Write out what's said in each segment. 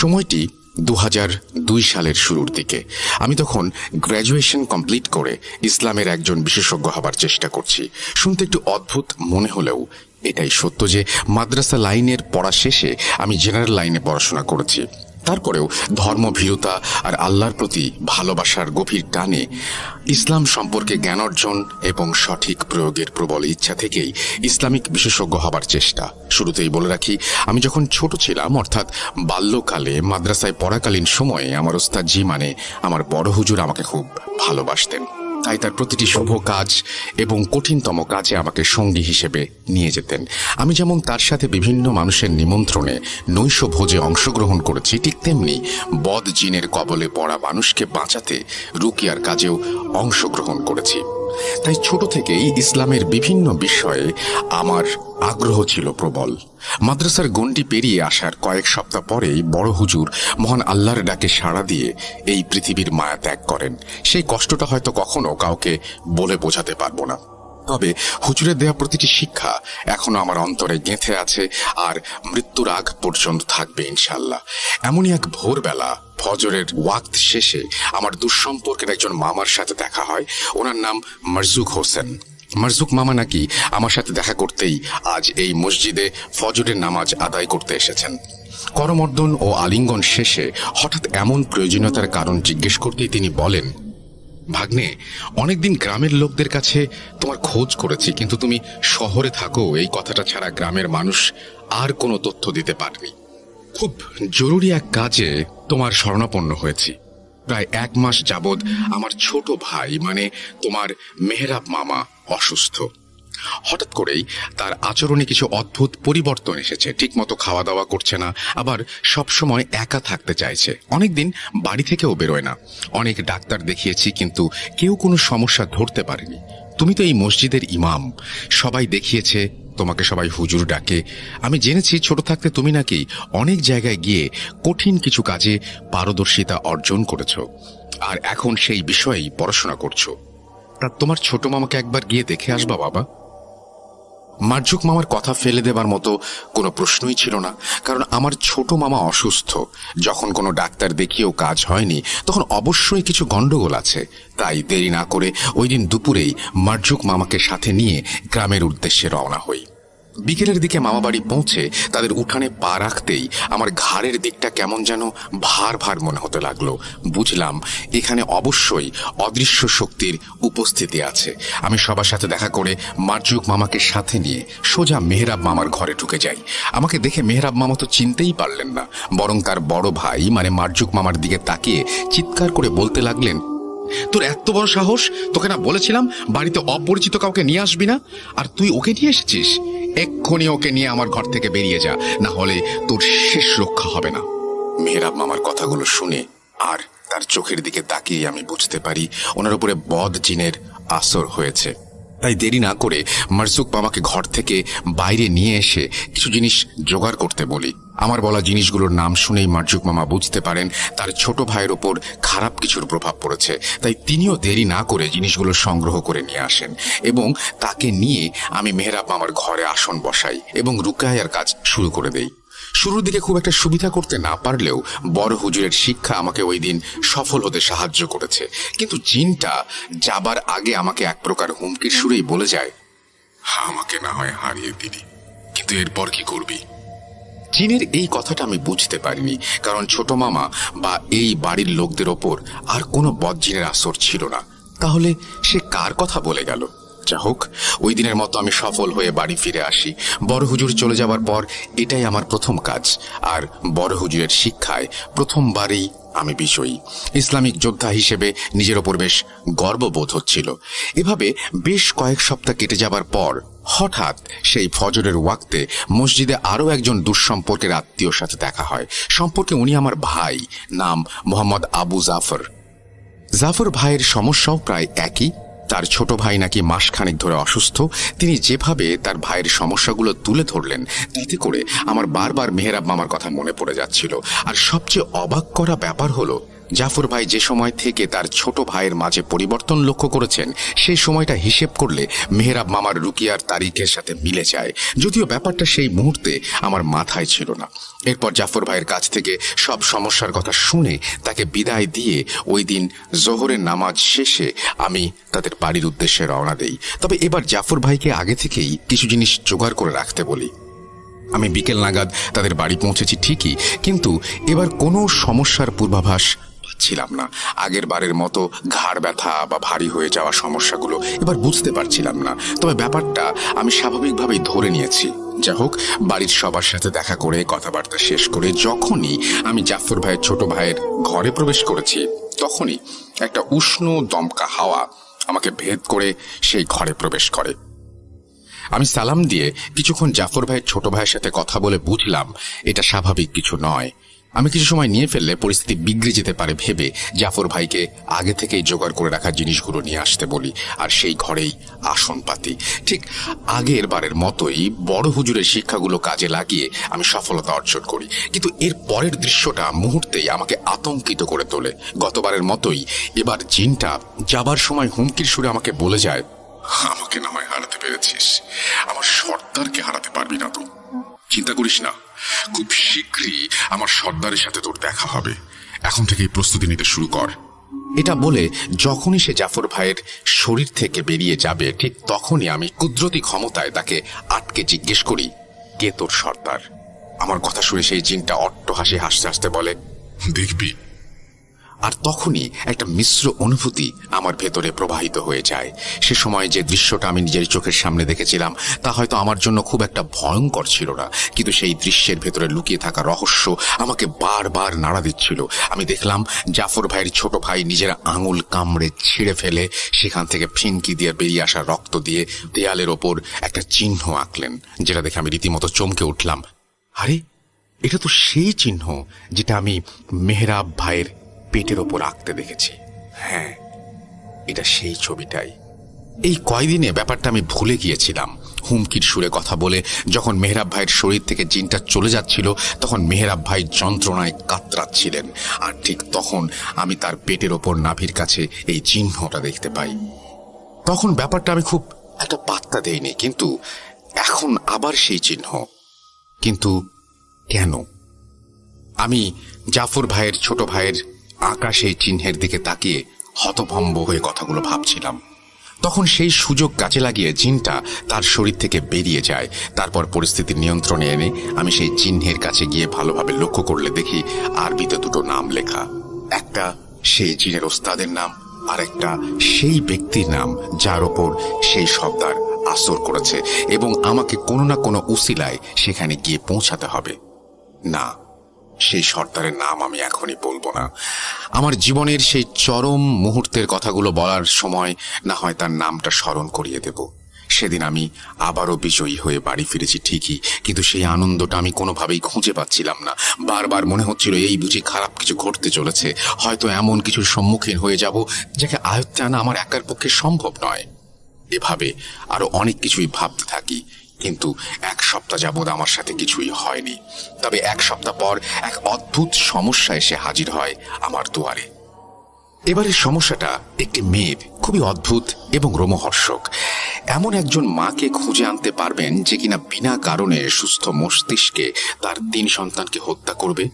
সময়টি 2002 সালের শুরুর দিকে। আমি তখন গ্র্যাজুয়েশন কমপ্লিট করে ইসলামের একজন বিশেষজ্ঞ হবার চেষ্টা করছি। শুনতে একটু অদ্ভুত মনে হলেও এটাই সত্য যে মাদ্রাসা লাইনের পড়া শেষে আমি জেনারেল লাইনে পড়াশোনা করেছি। তারপরেও ধর্মভীরুতা আর আল্লাহর প্রতি ভালোবাসার গভীর টানে ইসলাম সম্পর্কে জ্ঞান অর্জন এবং সঠিক প্রয়োগের প্রবল ইচ্ছা থেকেই ইসলামিক বিশেষজ্ঞ হবার চেষ্টা। শুরুতেই বলে রাখি, আমি যখন ছোট ছিলাম, অর্থাৎ বাল্যকালে মাদ্রাসায় পড়াকালীন সময়ে আমার ওস্তাদজি মানে আমার বড় হুজুর আমাকে খুব ভালোবাসতেন। তাই তার প্রতিটি শুভ কাজ এবং কঠিনতম কাজে আমাকে সঙ্গী হিসেবে নিয়ে যেতেন। আমি যেমন তার সাথে বিভিন্ন মানুষের নিমন্ত্রণে নৈশ ভোজে অংশগ্রহণ করেছি, ঠিক তেমনি বদ জিনের কবলে পড়া মানুষকে বাঁচাতে রুকিয়ার কাজেও অংশগ্রহণ করেছি। তাই ছোট থেকেই ইসলামের বিভিন্ন বিষয়ে আমার আগ্রহ ছিল প্রবল। মাদ্রাসার গণ্ডি পেরিয়ে আসার কয়েক সপ্তাহ পরেই বড় হুজুর মহান আল্লাহর ডাকে সাড়া দিয়ে এই পৃথিবীর মায়া ত্যাগ করেন। সেই কষ্টটা হয়তো কখনো কাউকে বলে বোঝাতে পারবো না, তবে হুজুরের দেয়া প্রতিটি শিক্ষা এখনো আমার অন্তরে গেঁথে আছে আর মৃত্যুর আগ পর্যন্ত থাকবে ইনশাল্লাহ। এমনই এক ভোরবেলা ফজরের ওয়াক্ত শেষে আমার দুঃসম্পর্কের একজন মামার সাথে দেখা হয়। ওনার নাম মারজুক হোসেন। মারজুক মামা নাকি আমার সাথে দেখা করতেই আজ এই মসজিদে ফজরের নামাজ আদায় করতে এসেছেন। করমর্দন ও আলিঙ্গন শেষে হঠাৎ এমন প্রয়োজনীয়তার কারণ জিজ্ঞেস করতেই তিনি বলেন, ভাগ্নে, অনেকদিন গ্রামের লোকদের কাছে তোমার খোঁজ করেছি, কিন্তু তুমি শহরে থাকো এই কথাটা ছাড়া গ্রামের মানুষ আর কোনো তথ্য দিতে পারেনি। খুব জরুরি এক কাজে তোমার শরণাপন্ন হয়েছি। প্রায় 1 মাস যাবৎ আমার ছোট ভাই মানে তোমার মেহরাব মামা অসুস্থ। হঠাৎ করেই তার আচরণে কিছু অদ্ভুত পরিবর্তন এসেছে। ঠিকমতো খাওয়া দাওয়া করছে না, আবার সবসময় একা থাকতে চাইছে। অনেকদিন বাড়ি থেকেও বেরোয় না। অনেক ডাক্তার দেখিয়েছি, কিন্তু কেউ কোনো সমস্যা ধরতে পারেনি। তুমি তো এই মসজিদের ইমাম, সবাই দেখিয়েছে, তোমাকে সবাই হুজুর ডাকে। আমি জেনেছি ছোট থাকতে তুমি নাকি অনেক জায়গায় গিয়ে কঠিন কিছু কাজে পারদর্শিতা অর্জন করেছো, আর এখন সেই বিষয়েই পড়াশোনা করছো। তা তোমার ছোট মামাকে একবার গিয়ে দেখে আসবা বাবা। মারজুক মামার কথা ফেলে দেবার মতো কোনো প্রশ্নই ছিল না, কারণ আমার ছোট মামা অসুস্থ। যখন কোনো ডাক্তার দেখিয়েও কাজ হয়নি, তখন অবশ্যই কিছু গন্ডগোল আছে। তাই দেরি না করে ওই দিন দুপুরেই মারজুক মামাকে সাথে নিয়ে গ্রামের উদ্দেশ্যে রওনা হই। বিকেলের দিকে মামাবাড়ি পৌঁছে তাদের উঠানে পা রাখতেই আমার ঘাড়ের দিকটা কেমন যেন ভার ভার মনে হতে লাগলো। বুঝলাম এখানে অবশ্যই অদৃশ্য শক্তির উপস্থিতি আছে। আমি সবার সাথে দেখা করে মারজুক মামাকে সাথে নিয়ে সোজা মেহরাব মামার ঘরে ঢুকে যাই। আমাকে দেখে মেহরাব মামা তো চিনতেই পারলেন না, বরং তার বড় ভাই মানে মারজুক মামার দিকে তাকিয়ে চিৎকার করে বলতে লাগলেন, তোর এত বড় সাহস! তোকে না বলেছিলাম বাড়িতে অপরিচিত কাউকে নিয়ে আসবি না, আর তুই ওকে নিয়ে এসেছিস? এক্ষুনি ওকে নিয়ে আমার ঘর থেকে বেরিয়ে যা, না হলে তোর শেষ রক্ষা হবে না। মেহরাব মামার কথাগুলো শুনে আর তার চোখের দিকে তাকিয়ে আমি বুঝতে পারি ওনার উপরে বদ জিনের আসর হয়েছে। তাই দেরি না করে মারজুক মামাকে ঘর থেকে বাইরে নিয়ে এসে কিছু জিনিস জোগাড় করতে বলি। আমার বলা জিনিসগুলোর নাম শুনেই মারজুক মামা বুঝতে পারেন তার ছোট ভাইয়ের ওপর খারাপ কিছুর প্রভাব পড়েছে। তাই তিনিও দেরি না করে জিনিসগুলো সংগ্রহ করে নিয়ে আসেন এবং তাকে নিয়ে আমি মেহরাব মামার ঘরে আসন বসাই এবং রুকায়ার কাজ শুরু করে দেই। শুরুর দিকে খুব একটা সুবিধা করতে না পারলেও বড় হুজুরের শিক্ষা আমাকে ওই দিন সফল হতে সাহায্য করেছে। কিন্তু জিনটা যাবার আগে আমাকে এক প্রকার হুমকির সুরেই বলে যায়, আমাকে না হয় হারিয়ে দিলি, কিন্তু এরপর কি করবি? জিনের এই কথাটা আমি বুঝতে পারিনি, কারণ ছোট মামা বা এই বাড়ির লোকদের ওপর আর কোনো বদ জিনের আসর ছিল না। তাহলে সে কার কথা বলে গেল? যা হোক, ওই দিনের মতো আমি সফল হয়ে বাড়ি ফিরে আসি। বড় হুজুর চলে যাবার পর এটাই আমার প্রথম কাজ, আর বড় হুজুরের শিক্ষায় প্রথমবারই আমি বিজয়ী। ইসলামিক যোদ্ধা হিসেবে নিজের ওপর বেশ গর্ববোধ হচ্ছিল। এভাবে বেশ কয়েক সপ্তাহ কেটে যাবার পর হঠাৎ সেই ফজরের ওয়াক্তে মসজিদে আরও একজন দুঃসম্পর্কের আত্মীয়র সাথে দেখা হয়। সম্পর্কে উনি আমার ভাই, নাম মোহাম্মদ আবু জাফর। জাফর ভাইয়ের সমস্যাও প্রায় একই। তার ছোট ভাই নাকি মাসখানেক ধরে অসুস্থ। তিনি যেভাবে তার ভাইয়ের সমস্যাগুলো তুলে ধরলেন, তাতে করে আমার বারবার মেহরাব মামার কথা মনে পড়ে যাচ্ছিল। আর সবচেয়ে অবাক করা ব্যাপার হলো, জাফর ভাই যে সময় থেকে তার ছোট ভাইয়ের মাঝে পরিবর্তন লক্ষ্য করেছেন সেই সময়টা হিসেব করলে মেহরাব মামার রুকিয়ার তারিখের সাথে মিলে যায়, যদিও ব্যাপারটা সেই মুহূর্তে আমার মাথায় ছিল না। এরপর জাফর ভাইয়ের কাছ থেকে সব সমস্যার কথা শুনে তাকে বিদায় দিয়ে ওই দিন জোহরের নামাজ শেষে আমি তাদের বাড়ির উদ্দেশ্যে রওনা দেই। তবে এবার জাফর ভাইকে আগে থেকেই কিছু জিনিস জোগাড় করে রাখতে বলি। আমি বিকেল নাগাদ তাদের বাড়ি পৌঁছেছি ঠিকই, কিন্তু এবার কোনো সমস্যার পূর্বাভাস ছিলাম না। আগের বারের মতো ঘাড় ব্যথা বা ভারী হয়ে যাওয়া সমস্যাগুলো এবার বুঝতে পারছিলাম না। তবে ব্যাপারটা আমি স্বাভাবিকভাবেই ধরে নিয়েছি। যা হোক, বাড়ির সবার সাথে দেখা করে কথাবার্তা শেষ করে যখনই আমি জাফর ভাইয়ের ছোট ভাইয়ের ঘরে প্রবেশ করেছি, তখনই একটা উষ্ণ দমকা হাওয়া আমাকে ভেদ করে সেই ঘরে প্রবেশ করে। আমি সালাম দিয়ে কিছুক্ষণ জাফর ভাইয়ের ছোট ভাইয়ের সাথে কথা বলে বুঝলাম এটা স্বাভাবিক কিছু নয়। আমি কিছু সময় নিয়ে ফেললে পরিস্থিতি বিগড়ে যেতে পারে ভেবে জাফর ভাইকে আগে থেকেই জোগাড় করে রাখা জিনিসগুলো নিয়ে আসতে বলি, আর সেই ঘরেই আসন পাতি। ঠিক আগের বারের মতোই বড় হুজুরের শিক্ষাগুলো কাজে লাগিয়ে আমি সফলতা অর্জন করি, কিন্তু এর পরের দৃশ্যটা মুহূর্তেই আমাকে আতঙ্কিত করে তোলে। গতবারের মতোই এবার জিনটা যাবার সময় হুমকির সুরে আমাকে বলে যায়, আমাকে না হয় হারাতে পেরেছিস, আমার সর্দারকে হারাতে পারবি না তো। চিন্তা করিস না, খুব শীঘ্রই আমার সর্দারের সাথে তোর দেখা হবে, এখন থেকেই প্রস্তুতি নিতে শুরু কর। এটা বলে যখনই সে জাফর ভাইয়ের শরীর থেকে বেরিয়ে যাবে, ঠিক তখনই আমি কুদরতি ক্ষমতায় তাকে আটকে জিজ্ঞেস করি, কে তোর সর্দার? আমার কথা শুনে সেই জিনটা অট্টহাসি হাসতে হাসতে বলে, দেখবি। আর তখনই একটা মিশ্র অনুভূতি আমার ভেতরে প্রবাহিত হয়ে যায়। সে সময় যে দৃশ্যটা আমি নিজের চোখের সামনে দেখেছিলাম তা হয়তো আমার জন্য খুব একটা ভয়ঙ্কর ছিল না, কিন্তু সেই দৃশ্যের ভেতরে লুকিয়ে থাকা রহস্য আমাকে বারবার নাড়া দিচ্ছিল। আমি দেখলাম জাফর ভাইয়ের ছোট ভাই নিজের আঙুল কামড়ে ছিঁড়ে ফেলে সেখান থেকে ফিনকি দিয়ে বেরিয়ে আসা রক্ত দিয়ে দেয়ালের ওপর একটা চিহ্ন আঁকলেন, যেটা দেখে আমি রীতিমতো চমকে উঠলাম। আরে, এটা তো সেই চিহ্ন যেটা আমি মেহরাব ভাইয়ের পেটের ওপর আঁকতে দেখেছি। হ্যাঁ, এটা সেই ছবিটাই। এই কয়দিনে ব্যাপারটা আমি ভুলে গিয়েছিলাম। হুমকির সুরে কথা বলে যখন মেহরাব ভাইয়ের শরীর থেকে জিনটা চলে যাচ্ছিল, তখন মেহরাব ভাই যন্ত্রণায় কাতরাচ্ছিলেন, আর ঠিক তখন আমি তার পেটের ওপর নাভির কাছে এই চিহ্নটা দেখতে পাই। তখন ব্যাপারটা আমি খুব একটা পাত্তা দেইনি, কিন্তু এখন আবার সেই চিহ্ন। কিন্তু কেন? আমি জাফর ভাইয়ের ছোট ভাইয়ের আঁকা সেই চিহ্নের দিকে তাকিয়ে হতভম্ব হয়ে কথাগুলো ভাবছিলাম। তখন সেই সুযোগ কাজে লাগিয়ে জিনটা তার শরীর থেকে বেরিয়ে যায়। তারপর পরিস্থিতির নিয়ন্ত্রণে এনে আমি সেই চিহ্নের কাছে গিয়ে ভালোভাবে লক্ষ্য করলে দেখি আরবিতে দুটো নাম লেখা। একটা সেই জিনের ওস্তাদের নাম, আর একটা সেই ব্যক্তির নাম যার ওপর সেই সর্দার আসর করেছে, এবং আমাকে কোনো না কোনো উসিলায় সেখানে গিয়ে পৌঁছাতে হবে। না, সেই সর্দারের নাম আমি এখনই বলবো না। আমার জীবনের সেই চরম মুহূর্তের কথাগুলো বলার সময় না হয় তার নামটা স্মরণ করিয়ে দেব। সেদিন আমি আবারও বিজয়ী হয়ে বাড়ি ফিরেছি ঠিকই, কিন্তু সেই আনন্দটা আমি কোনোভাবেই খুঁজে পাচ্ছিলাম না। বারবার মনে হচ্ছিল এই বুঝি খারাপ কিছু ঘটতে চলেছে, হয়তো এমন কিছুর সম্মুখীন হয়ে যাব যাকে আয়ত্তে আনা আমার একার পক্ষে সম্ভব নয়। এভাবে আরো অনেক কিছুই ভাবতে থাকি, কিন্তু এক সপ্তাহ যাবৎ আমার সাথে কিছুই হয়নি। তবে এক সপ্তাহ পর এক অদ্ভুত সমস্যা এসে হাজির হয় আমার দুয়ারে। এবারের সমস্যাটা একটি মেয়ের, খুবই অদ্ভুত এবং রোমহর্ষক। এমন একজন মাকে খুঁজে আনতে পারবেন যে কিনা বিনা কারণে সুস্থ মস্তিষ্কে তার 3 সন্তানকে হত্যা করবে,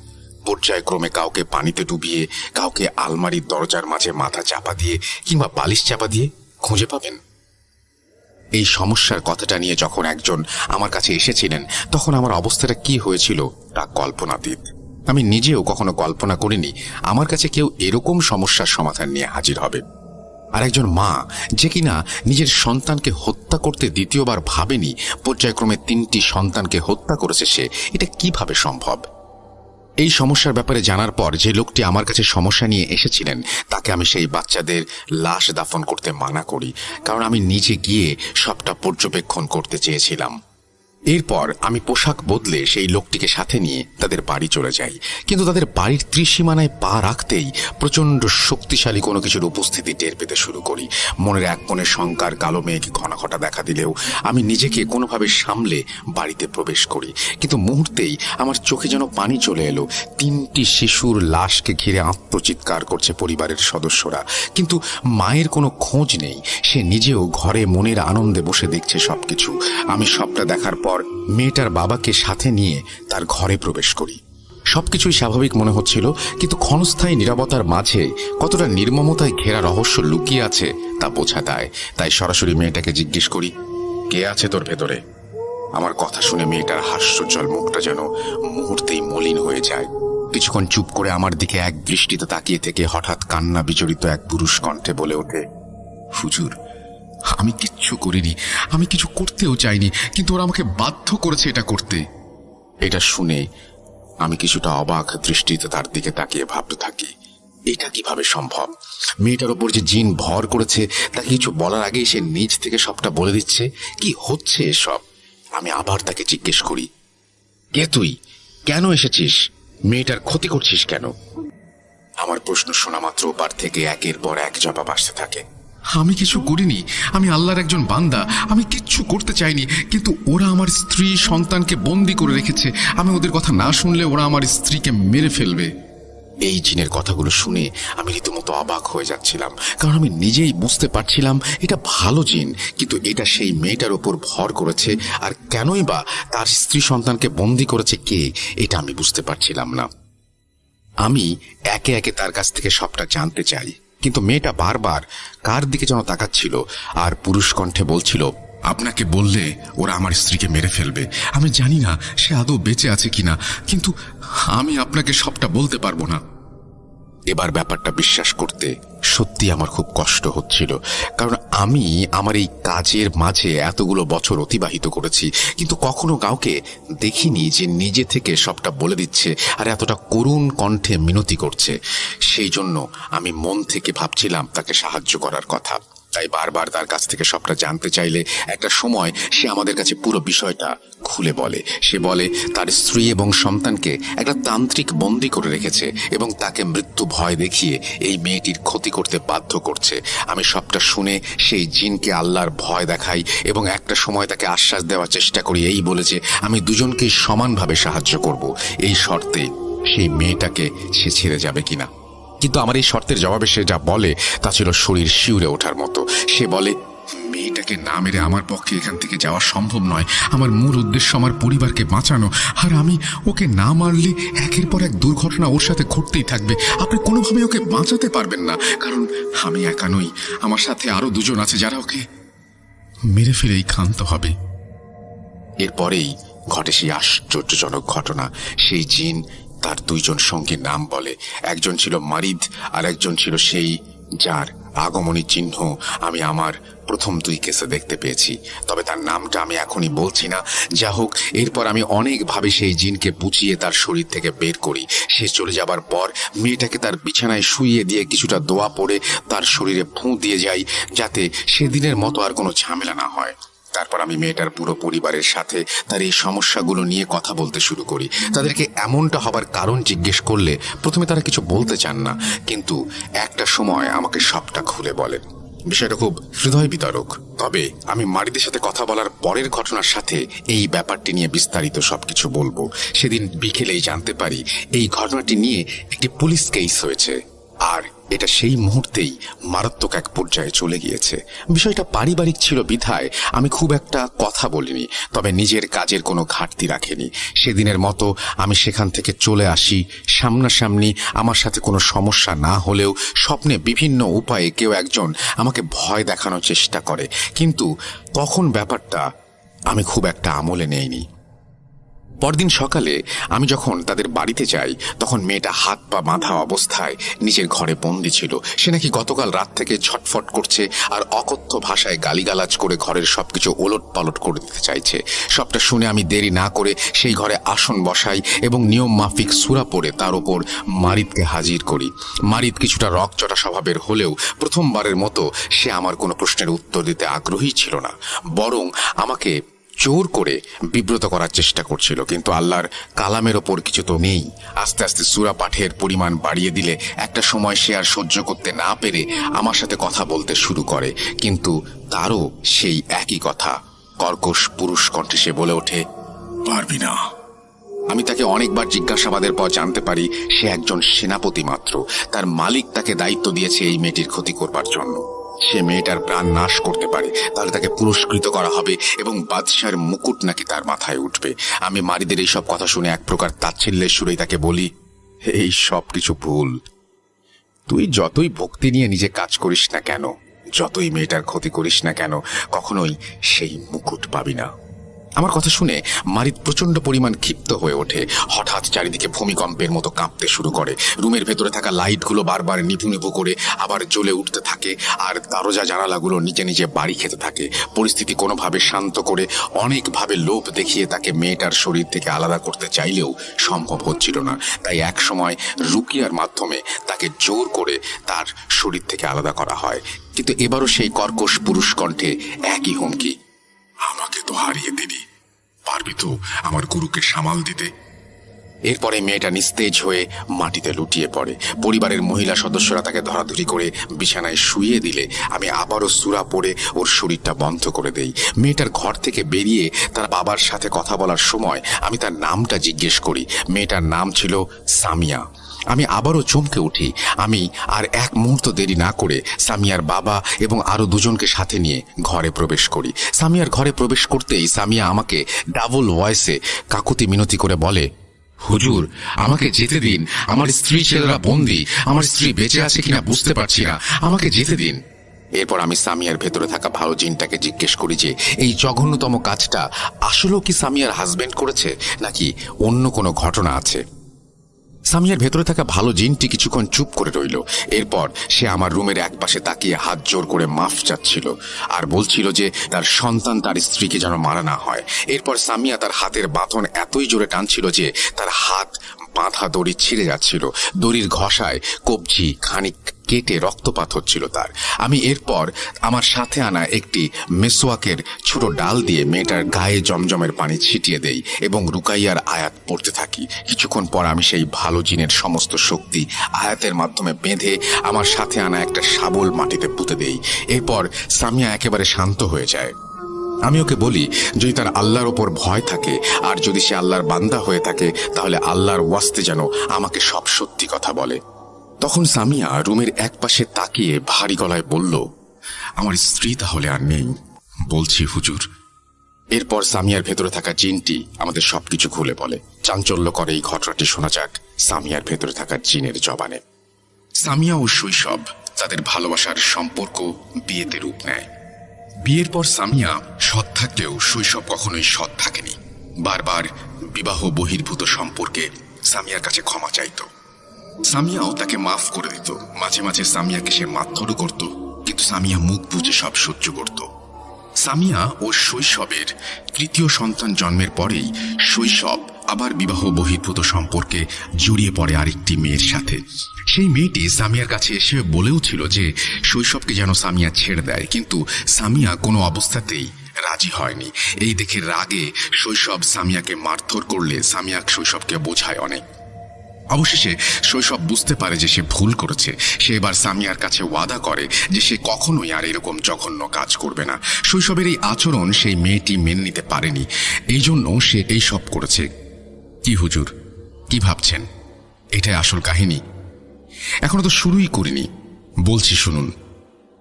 পর্যায়ক্রমে কাউকে পানিতে ডুবিয়ে, কাউকে আলমারির দরজার মাঝে মাথা চাপা দিয়ে কিংবা বালিশ চাপা দিয়ে খুঁজে পাবেন। এই সমস্যার কথাটা নিয়ে যখন একজন আমার কাছে এসেছিলেন, তখন আমার অবস্থাটা কি হয়েছিল তা কল্পনাতীত। আমি নিজেও কখনো কল্পনা করিনি আমার কাছে কেউ এরকম সমস্যার সমাধান নিয়ে হাজির হবে। আর একজন মা যে কিনা নিজের সন্তানকে হত্যা করতে দ্বিতীয়বার ভাবেনি, পর্যায়ক্রমে 3টি সন্তানকে হত্যা করেছে সে, এটা কিভাবে সম্ভব? এই সমস্যার ব্যাপারে জানার পর যে লোকটি আমার কাছে সমস্যা নিয়ে এসেছিলেন তাকে আমি সেই বাচ্চাদের লাশ দাফন করতে মানা করি, কারণ আমি নিজে গিয়ে সবটা পর্যবেক্ষণ করতে চেয়েছিলাম। এরপর আমি পোশাক বদলে সেই লোকটিকে সাথে নিয়ে তাদের বাড়ি চলে যাই, কিন্তু তাদের বাড়ির ত্রিসীমানায় পা রাখতেই প্রচণ্ড শক্তিশালী কোনো কিছুর উপস্থিতি টের পেতে শুরু করি। মনের এক কোণে শঙ্কার কালো মেঘ ঘনাঘটা দেখা দিলেও আমি নিজেকে কোনোভাবে সামলে বাড়িতে প্রবেশ করি, কিন্তু মুহূর্তেই আমার চোখে যেন পানি চলে এলো। 3টি শিশুর লাশকে ঘিরে আত্মচিৎকার করছে পরিবারের সদস্যরা, কিন্তু মায়ের কোনো খোঁজ নেই। সে নিজেও ঘরে মনের আনন্দে বসে দেখছে সবকিছু। আমি সবটা দেখার পর মেয়েটার বাবাকে সাথে নিয়ে তার ঘরে প্রবেশ করি। সবকিছুই স্বাভাবিক মনে হচ্ছিল, কিন্তু ক্ষণস্থায়ী নীরবতার মাঝে কতটা নির্মমতায় ঘেরা রহস্য লুকিয়ে আছে তা বোঝা দেয়। তাই সরাসরি মেয়েটাকে জিজ্ঞেস করি, কে আছে তোর ভেতরে? আমার কথা শুনে মেয়েটার হাস্যোজ্জ্বল মুখটা যেন মুহূর্তেই মলিন হয়ে যায়। কিছুক্ষণ চুপ করে আমার দিকে এক দৃষ্টিতে তাকিয়ে থেকে হঠাৎ কান্না বিজড়িত এক পুরুষ কণ্ঠে বলে ওঠে, হুজুর, আমি কিচ্ছু করিনি, আমি কিছু করতেও চাইনি, কিন্তু ওরা আমাকে বাধ্য করেছে এটা করতে। এটা শুনে আমি কিছুটা অবাক দৃষ্টিতে তার দিকে তাকিয়ে ভাবতে থাকি, এটা কিভাবে সম্ভব? মেয়েটার ওপর যে জিন ভর করেছে তাকে কিছু বলার আগেই সে নিজ থেকে সবটা বলে দিচ্ছে। কি হচ্ছে এসব? আমি আবার তাকে জিজ্ঞেস করি, কে তুই? কেন এসেছিস? মেয়েটার ক্ষতি করছিস কেন? আমার প্রশ্ন শোনা মাত্র ওপার থেকে একের পর এক জবাব আসতে থাকে, আমি কিছু করিনি, আমি আল্লাহর একজন বান্দা, আমি কিচ্ছু করতে চাইনি, কিন্তু ওরা আমার স্ত্রী সন্তানকে বন্দি করে রেখেছে। আমি ওদের কথা না শুনলে ওরা আমার স্ত্রীকে মেরে ফেলবে। এই জিনের কথাগুলো শুনে আমি রীতিমতো অবাক হয়ে যাচ্ছিলাম, কারণ আমি নিজেই বুঝতে পারছিলাম এটা ভালো জিন, কিন্তু এটা সেই মেয়েটার ওপর ভর করেছে। আর কেনই বা তার স্ত্রী সন্তানকে বন্দি করেছে কে, এটা আমি বুঝতে পারছিলাম না। আমি একে একে তার কাছ থেকে সবটা জানতে চাই, কিন্তু মেয়েটা বারবার কার দিকে যেন তাকাচ্ছিল আর পুরুষ কণ্ঠে বলছিল, আপনাকে বললে ওরা আমার স্ত্রীকে মেরে ফেলবে। আমি জানি না সে আদৌ বেঁচে আছে কিনা, কিন্তু আমি আপনাকে সবটা বলতে পারবো না। এবার ব্যাপারটা বিশ্বাস করতে সত্যি আমার খুব কষ্ট হচ্ছিল, কারণ আমি আমার এই কাজের মাঝে এতগুলো বছর অতিবাহিত করেছি, কিন্তু কখনো কাউকে দেখিনি যে নিজে থেকে সবটা বলে দিচ্ছে আর এতটা করুণ কণ্ঠে মিনতি করছে। সেই জন্য আমি মন থেকে ভাবছিলাম তাকে সাহায্য করার কথা। তাই বারবার তার কাছ থেকে সবটা জানতে চাইলে একটা সময় সে আমাদের কাছে পুরো বিষয়টা খুলে বলে। সে বলে তার স্ত্রী এবং সন্তানকে একটা তান্ত্রিক বন্দি করে রেখেছে এবং তাকে মৃত্যু ভয় দেখিয়ে এই মেয়েটির ক্ষতি করতে বাধ্য করছে। আমি সবটা শুনে সেই জিনকে আল্লাহর ভয় দেখাই এবং একটা সময় তাকে আশ্বাস দেওয়ার চেষ্টা করি, এই বলে যে আমি দুজনকেই সমানভাবে সাহায্য করব, এই শর্তে সেই মেয়েটাকে সে ছেড়ে যাবে কিনা। কিন্তু আমার এই শর্তের জবাবে সে যা বলে তা ছিল শরীর শিউরে ওঠার মতো। সে বলে, মেয়েটাকে না মেরে আমার পক্ষে এখান থেকে যাওয়া সম্ভব নয়। আমার মূল উদ্দেশ্য আমার পরিবারকে বাঁচানো, আর আমি ওকে না মারলে একের পর এক দুর্ঘটনা ওর সাথে ঘটতেই থাকবে। আপনি কোনোভাবে ওকে বাঁচাতে পারবেন না, কারণ আমি একা নই, আমার সাথে আরো দুজন আছে যারা ওকে মেরে ফেলেই ক্ষান্ত হবে। এরপরেই ঘটে সেই আশ্চর্যজনক ঘটনা। সেই জিন তার 2 জন সঙ্গীর নাম বলে। একজন ছিল মারিদ আর একজন ছিল সেই যার আগমনী চিহ্ন আমি আমার প্রথম 2 কেসে দেখতে পেয়েছি, তবে তার নামটা আমি এখনই বলছি না। যা হোক, এরপর আমি অনেকভাবে সেই জিনকে বুঝিয়ে তার শরীর থেকে বের করি। সে চলে যাবার পর মেয়েটাকে তার বিছানায় শুইয়ে দিয়ে কিছুটা দোয়া পড়ে তার শরীরে ফুঁ দিয়ে যাই, যাতে সেদিনের মতো আর কোনো ঝামেলা না হয়। তারপর আমি মেয়েটার পুরো পরিবারের সাথে তার এই সমস্যাগুলো নিয়ে কথা বলতে শুরু করি। তাদেরকে এমনটা হবার কারণ জিজ্ঞেস করলে প্রথমে তারা কিছু বলতে চান না, কিন্তু একটা সময় আমাকে সবটা খুলে বলেন। বিষয়টা খুব হৃদয় বিতারক। তবে আমি মারিদের সাথে কথা বলার পরের ঘটনার সাথে এই ব্যাপারটি নিয়ে বিস্তারিত সবকিছু বলবো। সেদিন বিকেলেই জানতে পারি এই ঘটনাটি নিয়ে একটি পুলিশ কেস হয়েছে, আর এটা সেই মুহূর্তেই মারাত্মক এক পর্যায়ে চলে গিয়েছে। বিষয়টা পারিবারিক ছিল বিধায় আমি খুব একটা কথা বলিনি, তবে নিজের কাজের কোনো ঘাটতি রাখেনি। সেদিনের মতো আমি সেখান থেকে চলে আসি। সামনাসামনি আমার সাথে কোনো সমস্যা না হলেও স্বপ্নে বিভিন্ন উপায়ে কেউ একজন আমাকে ভয় দেখানোর চেষ্টা করে, কিন্তু তখন ব্যাপারটা আমি খুব একটা আমলে নেইনি। পরদিন সকালে আমি যখন তাদের বাড়িতে যাই, তখন মেয়েটা হাত পা বাঁধা অবস্থায় নিজের ঘরে বন্দি ছিল। সে নাকি গতকাল রাত থেকে ছটফট করছে আর অকথ্য ভাষায় গালিগালাজ করে ঘরের সবকিছু ওলট পালট করে দিতে চাইছে। সবটা শুনে আমি দেরি না করে সেই ঘরে আসন বসাই এবং নিয়ম মাফিক সূরা পড়ে তার ওপর মারিদকে হাজির করি। মারিদ কিছুটা রকচটা স্বভাবের হলেও প্রথমবারের মতো সে আমার কোনো প্রশ্নের উত্তর দিতে আগ্রহী ছিল না, বরং আমাকে জোর করে বিব্রত করার চেষ্টা করছিল, কিন্তু আল্লাহর কালামের ওপর কিছু তো নেই। আস্তে আস্তে সূরা পাঠের পরিমাণ বাড়িয়ে দিলে একটা সময় সে আর সহ্য করতে না পেরে আমার সাথে কথা বলতে শুরু করে, কিন্তু তারও সেই একই কথা। কর্কশ পুরুষ কণ্ঠে সে বলে ওঠে, পারবি না। আমি তাকে অনেকবার জিজ্ঞাসাবাদের পর জানতে পারি সে একজন সেনাপতি মাত্র। তার মালিক তাকে দায়িত্ব দিয়েছে এই মেয়েটির ক্ষতি করবার জন্য। সে মেয়েটার প্রাণ নাশ করতে পারে, তাহলে তাকে পুরস্কৃত করা হবে এবং বাদশার মুকুট নাকি তার মাথায় উঠবে। আমি মারিদের এই সব কথা শুনে এক প্রকার তাচ্ছিল্যের সুরেই তাকে বলি, এই সব কিছু ভুল। তুই যতই ভক্তি নিয়ে নিজে কাজ করিস না কেন, যতই মেয়েটার ক্ষতি করিস না কেন, কখনোই সেই মুকুট পাবি না। আমার কথা শুনে মারিদ প্রচন্ড পরিমাণ ক্ষিপ্ত হয়ে ওঠে। হঠাৎ চারিদিকে ভূমিকম্পের মতো কাঁপতে শুরু করে। রুমের ভেতরে থাকা লাইটগুলো বারবার নিভু নিভু করে আবার জ্বলে উঠতে থাকে, আর দরজা জানালাগুলো নিজে নিজে বাড়ি খেতে থাকে। পরিস্থিতি কোনোভাবে শান্ত করে অনেকভাবে লোভ দেখিয়ে তাকে মেয়েটার শরীর থেকে আলাদা করতে চাইলেও সম্ভব হচ্ছিল না। তাই এক সময় রুকিয়ার মাধ্যমে তাকে জোর করে তার শরীর থেকে আলাদা করা হয়। কিন্তু এবারও সেই কর্কশ পুরুষ কণ্ঠে একই হুমকি, আমাকে তো হারিয়ে দিবি, পারবি তো আমার গুরুকে সামাল দিতে? এরপরে মেয়েটা নিস্তেজ হয়ে মাটিতে লুটিয়ে পড়ে। পরিবারের মহিলা সদস্যরা তাকে ধরাধরি করে বিছানায় শুইয়ে দিলে আমি আবারও সূরা পড়ে ওর শরীরটা বন্ধ করে দেই। মেয়েটার ঘর থেকে বেরিয়ে তার বাবার সাথে কথা বলার সময় আমি তার নামটা জিজ্ঞেস করি। মেয়েটার নাম ছিল সামিয়া। আমি আবারও চমকে উঠি। আমি আর এক মুহূর্ত দেরি না করে সামিয়ার বাবা এবং আরো দুজনকে সাথে নিয়ে ঘরে প্রবেশ করি। সামিয়ার ঘরে প্রবেশ করতেই সামিয়া আমাকে ডাবল ভয়েসে কাকুতি মিনতি করে বলে, হুজুর, আমাকে যেতে দিন, আমার স্ত্রী ছেলেরা বন্দী, আমার স্ত্রী বেঁচে আছে কিনা বুঝতে পারছি না, আমাকে যেতে দিন। এরপর আমি সামিয়ার ভেতরে থাকা ভালো জিনটাকে জিজ্ঞেস করি যে এই জঘন্যতম কাজটা আসলেও কি সামিয়ার হাজবেন্ড করেছে নাকি অন্য কোনো ঘটনা আছে। সামিয়ার ভেতরে থাকা ভালো জিনটি কিছুক্ষণ চুপ করে রইল। এরপর সে আমার রুমের একপাশে তাকিয়ে হাত জোর করে মাফ চাচ্ছিল আর বলছিল যে তার সন্তান তার স্ত্রীকে যেন মারা না হয়। এরপর সামিয়া তার হাতের বাঁধন এতই জোরে টানছিল যে তার হাত বাঁধা দড়ি ছিঁড়ে যাচ্ছিল। দড়ির ঘষায় কবজি খানিক কেটে রক্তপাত হচ্ছিল তার। আমি এরপর আমার সাথে আনা একটি মেসোয়াকের ছোট ডাল দিয়ে মেয়েটার গায়ে জমজমের পানি ছিটিয়ে দেই এবং রুকাইয়ার আয়াত পড়তে থাকি। কিছুক্ষণ পর আমি সেই ভালো জিনের সমস্ত শক্তি আয়াতের মাধ্যমে বেঁধে আমার সাথে আনা একটা শাবল মাটিতে পুঁতে দেই। এরপর সামিয়া একেবারে শান্ত হয়ে যায়। আমি ওকে বলি যদি তার আল্লাহর ওপর ভয় থাকে আর যদি সে আল্লাহর বান্দা হয়ে থাকে তাহলে আল্লাহর ওয়াস্তে যেন আমাকে সব সত্যি কথা বলে। তখন সামিয়া রুমের একপাশে তাকিয়ে ভারী গলায় বলল, আমার স্ত্রী তাহলে আর নেই? বলছি হুজুর। এরপর সামিয়ার ভেতরে থাকা জিনটি আমাদের সবকিছু খুলে বলে। চাঞ্চল্য করে এই ঘটনাটি শোনা যাক সামিয়ার ভেতরে থাকা জিনের জবানে। সামিয়া ও শৈশব, তাদের ভালোবাসার সম্পর্ক বিয়েতে রূপ নেয়। বিয়ের পর সামিয়া সৎ থাকলেও শৈশব কখনোই সৎ থাকেনি। বারবার বিবাহ বহির্ভূত সম্পর্কে সামিয়ার কাছে ক্ষমা চাইত। সামিয়াও তাকে মাফ করে দিত। মাঝে মাঝে সামিয়াকে সে মারধরও করত, কিন্তু সামিয়া মুখ বুজে সব সহ্য করত। সামিয়া ও শৈশবের তৃতীয় সন্তান জন্মের পরেই শৈশব আবার বিবাহ বহির্ভূত সম্পর্কে জড়িয়ে পড়ে আরেকটি মেয়ের সাথে। সেই মেয়েটি সামিয়ার কাছে এসে বলেও ছিল যে শৈশবকে যেন সামিয়া ছেড়ে দেয়, কিন্তু সামিয়া কোনো অবস্থাতেই রাজি হয়নি। এই দেখে রাগে শৈশব সামিয়াকে মারধর করলে সামিয়া শৈশবকে বোঝায় অনেক। অবশেষে শৈশব বুঝতে পারে যে সে ভুল করেছে। সে এবার সামিয়ার কাছে ওয়াদা করে যে সে কখনোই আর এরকম জঘন্য কাজ করবে না। শৈশবের এই আচরণ সেই মেয়েটি মেনে নিতে পারেনি, এই জন্য সে এই সব করেছে। কি হুজুর, কি ভাবছেন? এটাই আসল কাহিনী। এখনো তো শুরুই করিনি, বলছি শুনুন।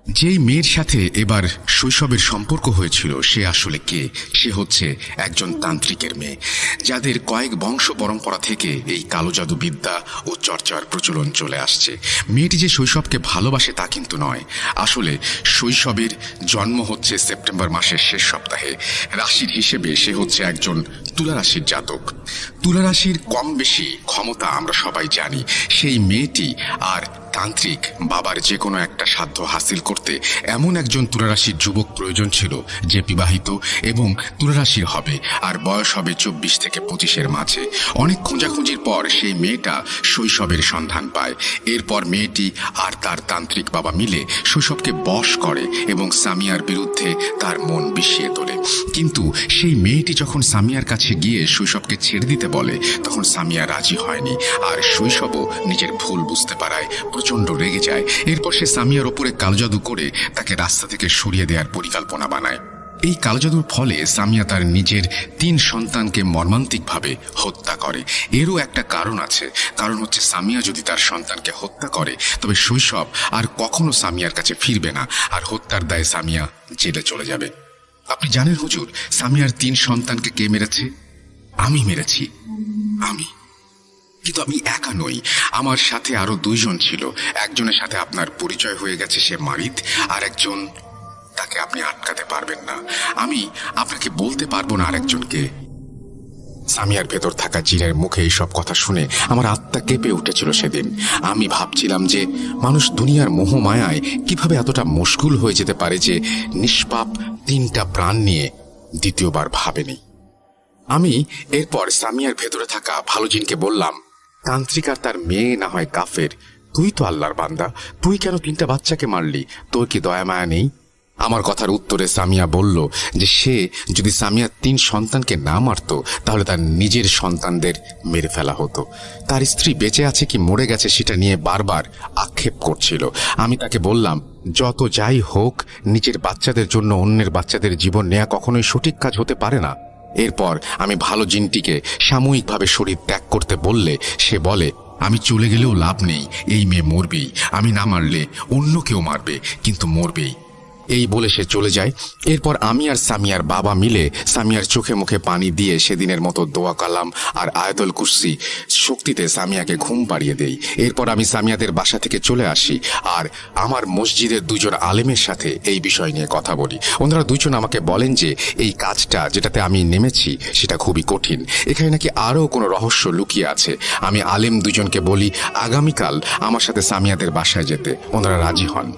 যেই মেয়ের সাথে এবার শৈশবের সম্পর্ক হয়েছিল সে আসলে কে? সে হচ্ছে একজন তান্ত্রিকের মেয়ে, যাদের কয়েক বংশ পরম্পরা থেকে এই কালো জাদু বিদ্যা ও চর্চার প্রচলন চলে আসছে। মেয়েটি যে শৈশবকে ভালোবাসে তা কিন্তু নয়। আসলে শৈশবের জন্ম হচ্ছে সেপ্টেম্বর মাসের শেষ সপ্তাহে। রাশির হিসেবে সে হচ্ছে একজন তুলা রাশির জাতক। তুলা রাশির কম বেশি ক্ষমতা আমরা সবাই জানি। সেই মেয়েটি আর তান্ত্রিক বাবার যে কোনো একটা সাধ্য হাসিল করতে এমন একজন তুলা রাশির যুবক প্রয়োজন ছিল যে বিবাহিত এবং তুলা রাশির হবে, আর বয়স হবে 24 থেকে 25-এর মাঝে। অনেক খোঁজাখুঁজির পর সেই মেয়েটা শৈশবের সন্ধান পায়। এরপর মেয়েটি আর তার তান্ত্রিক বাবা মিলে শৈশবকে বশ করে এবং সামিয়ার বিরুদ্ধে তার মন বিষিয়ে তোলে। কিন্তু সেই মেয়েটি যখন সামিয়ার কাছে গিয়ে শৈশবকে ছেড়ে দিতে বলে, তখন সামিয়া রাজি হয়নি, আর শৈশবও নিজের ভুল বুঝতে পারায় প্রচন্ড রেগে যায়। এরপর সে সামিয়ার ওপরে কালজাদু করে তাকে রাস্তা থেকে সরিয়ে দেওয়ার পরিকল্পনা বানায়। এই কালজাদুর ফলে সামিয়া তার নিজের 3 সন্তানকে মর্মান্তিকভাবে হত্যা করে। এরও একটা কারণ আছে, কারণ হচ্ছে সামিয়া যদি তার সন্তানকে হত্যা করে তবে শৈশব আর কখনো সামিয়ার কাছে ফিরবে না, আর হত্যার দায়ে সামিয়া জেলে চলে যাবে। আপনি জানেন হুজুর, সামিয়ার 3 সন্তানকে কে মেরেছে? আমি মেরেছি। আমি, কিন্তু আমি একা নই, আমার সাথে আরো 2 জন ছিল। একজনের সাথে আপনার পরিচয় হয়ে গেছে, সে মারিদ, আর একজন, তাকে আপনি আটকাতে পারবেন না। আমি আপনাকে বলতে পারবো না আরেকজনকে। সামিয়ার ভেতর থাকা জিনের মুখে এইসব কথা শুনে আমার আত্মা কেঁপে উঠেছিল সেদিন। আমি ভাবছিলাম যে মানুষ দুনিয়ার মোহ মায়ায় কিভাবে এতটা মশগুল হয়ে যেতে পারে যে নিষ্পাপ 3টা প্রাণ নিয়ে দ্বিতীয়বার ভাবেনি। আমি এরপর সামিয়ার ভেতরে থাকা ভালো জিনকে বললাম, তান্ত্রিক আর তার মেয়ে না হয় কাফের, তুই তো আল্লাহর বান্দা, তুই কেন 3টা বাচ্চাকে মারলি? তোর কি দয়া মায়া নেই? আমার কথার উত্তরে সামিয়া বলল যে সে যদি সামিয়ার 3 সন্তানকে না মারত তাহলে তার নিজের সন্তানদের মেরে ফেলা হতো। তার স্ত্রী বেঁচে আছে কি মরে গেছে সেটা নিয়ে বারবার আক্ষেপ করছিল। আমি তাকে বললাম, যত যাই হোক, নিজের বাচ্চাদের জন্য অন্যের বাচ্চাদের জীবন নেওয়া কখনোই সঠিক কাজ হতে পারে না। এরপর আমি ভালো জিনটিকে সাময়িকভাবে শরীর ত্যাগ করতে বললে সে বলে, আমি চলে গেলেও লাভ নেই, এই মেয়ে মরবেই। আমি না মারলে অন্য কেউ মারবে, কিন্তু মরবেই। এই বলে সে চলে যায়। এরপর আমি আর সামিয়ার বাবা মিলে সামিয়ার চোখে মুখে পানি দিয়ে সেদিনের মতো দোয়া কালাম আর আয়াতুল কুরসি শক্তিতে সামিয়াকে ঘুম পাড়িয়ে দেই। এরপর আমি সামিয়াদের বাসা থেকে চলে আসি আর আমার মসজিদের 2 জন আলেমের সাথে এই বিষয় নিয়ে কথা বলি। ওনারা 2 জন আমাকে বলেন যে এই কাজটা যেটাতে আমি নেমেছি সেটা খুবই কঠিন, এখানে নাকি আরও কোনো রহস্য লুকিয়ে আছে। আমি আলেম 2 জনকে বলি আগামীকাল আমার সাথে সামিয়াদের বাসায় যেতে। ওনারা রাজি হন।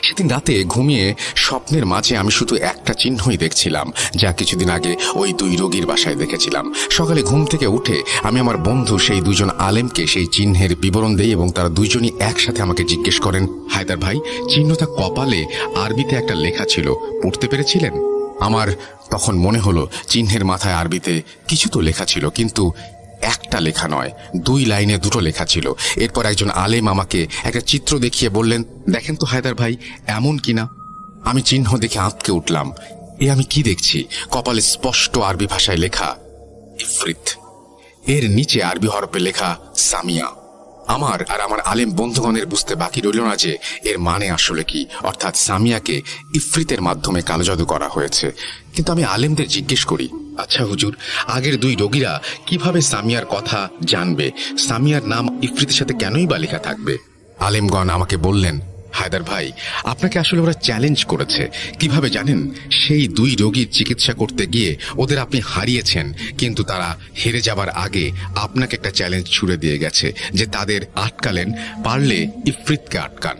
সেদিন রাতে ঘুমিয়ে স্বপ্নের মাঝে আমি শুধু একটা চিহ্নই দেখছিলাম, যা কিছুদিন আগে ওই 2 রোগীর বাসায় দেখেছিলাম। সকালে ঘুম থেকে উঠে আমি আমার বন্ধু সেই 2 জন আলেমকে সেই চিহ্নের বিবরণ দেই এবং তারা 2 জনই একসাথে আমাকে জিজ্ঞেস করেন, হায়দার ভাই, চিহ্নটা কপালে আরবিতে একটা লেখা ছিল, পড়তে পেরেছিলেন? আমার তখন মনে হলো চিহ্নের মাথায় আরবিতে কিছু তো লেখা ছিল, কিন্তু একটা লেখা নয়, 2 লাইনে 2টো লেখা ছিল। এরপর একজন আলেম আমাকে একটা চিত্র দেখিয়ে বললেন, দেখেন তো হায়দার ভাই, এমন কিনা। আমি চিহ্ন দেখে আঁতকে উঠলাম। এ আমি কি দেখছি? কপালে স্পষ্ট আরবি ভাষায় লেখা ইফরিত, এর নিচে আরবি হরফে লেখা সামিয়া। আমার আর আমার আলেম বন্ধুগণের বুঝতে বাকি রইল না যে এর মানে আসলে কি, অর্থাৎ সামিয়াকে ইফরিতের মাধ্যমে কালোজাদু করা হয়েছে। কিন্তু আমি আলেমদের জিজ্ঞেস করি, আচ্ছা হুজুর, আগের 2 রোগীরা কিভাবে সামিয়ার কথা জানবে? সামিয়ার নাম ইফরিতের সাথে কেনই বা লেখা থাকবে? আলেমগণ আমাকে বললেন, হায়দার ভাই, আপনাকে আসলে ওরা চ্যালেঞ্জ করেছে। কিভাবে জানেন? সেই 2 রোগীর চিকিৎসা করতে গিয়ে ওদের আপনি হারিয়েছেন, কিন্তু তারা হেরে যাবার আগে আপনাকে একটা চ্যালেঞ্জ ছুড়ে দিয়ে গেছে যে তাদের আটকালেন, পারলে ইফরিতকে আটকান।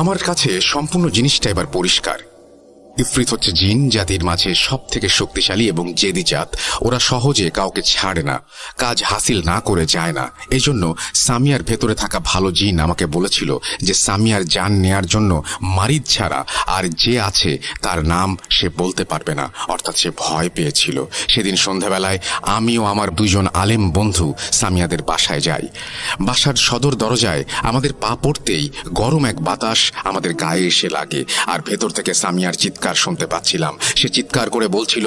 আমার কাছে সম্পূর্ণ জিনিসটা এবার পরিষ্কার। ইফরিত হচ্ছে জিন জাতির মাঝে সব থেকে শক্তিশালী এবং জেদি জাত। ওরা সহজে কাউকে ছাড়ে না, কাজ হাসিল না করে যায় না। এই জন্য সামিয়ার ভেতরে থাকা ভালো জিন আমাকে বলেছিল যে সামিয়ার জান নেয়ার জন্য মারিদ ছাড়া আর যে আছে তার নাম সে বলতে পারবে না, অর্থাৎ সে ভয় পেয়েছিল। সেদিন সন্ধ্যাবেলায় আমিও আমার 2 জন আলেম বন্ধু সামিয়াদের বাসায় যাই। বাসার সদর দরজায় আমাদের পা পড়তেই গরম এক বাতাস আমাদের গায়ে এসে লাগে, আর ভেতর থেকে সামিয়ার চিৎকার শুনতে পাচ্ছিলাম। সে চিৎকার করে বলছিল,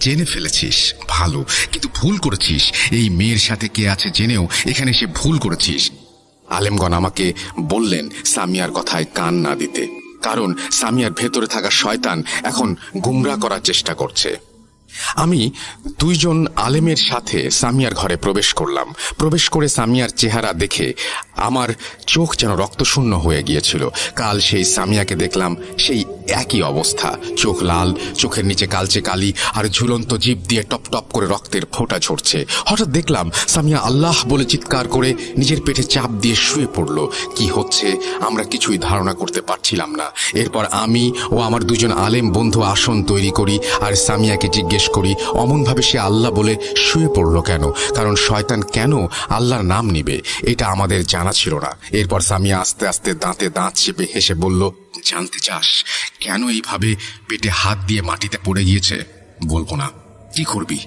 জেনে ফেলেছিস ভালো, কিন্তু ভুল করেছিস। এই মেয়ের সাথে কে আছে জেনেও এখানে সে ভুল করেছিস। আলেমগণ আমাকে বললেন সামিয়ার কথায় কান না দিতে, কারণ সামিয়ার ভেতরে থাকা শয়তান এখন গুমরা করার চেষ্টা করছে। আমি দুইজন আলেমের সাথে সামিয়ার ঘরে প্রবেশ করলাম। প্রবেশ করে সামিয়ার চেহারা দেখে আমার চোখ যেন রক্তশূন্য হয়ে গিয়েছিল। কাল সেই সামিয়াকে দেখলাম, সেই একই অবস্থা, চোখ লাল, চোখের নিচে কালচে কালি, আর ঝুলন্ত জিভ দিয়ে টপ টপ করে রক্তের ফোঁটা ঝরছে। হঠাৎ দেখলাম সামিয়া আল্লাহ বলে চিৎকার করে নিজের পেটে চাপ দিয়ে শুয়ে পড়ল। কি হচ্ছে আমরা কিছুই ধারণা করতে পারছিলাম না। এরপর আমি ও আমার দুজন আলেম বন্ধু আসন তৈরি করি আর সামিয়াকে জিজ্ঞেস করি অমনভাবে সে আল্লাহ বলে শুয়ে পড়ল কেন, কারণ শয়তান কেন আল্লাহর নাম নিবে, এটা আমাদের জানা ছিল না। এরপর সামিয়া আস্তে আস্তে দাঁতে দাঁত চেপে হেসে বলল, জানতে চাস কেন এইভাবে পেটে হাত দিয়ে মাটিতে পড়ে গিয়েছে? বলবো না, কি করবি?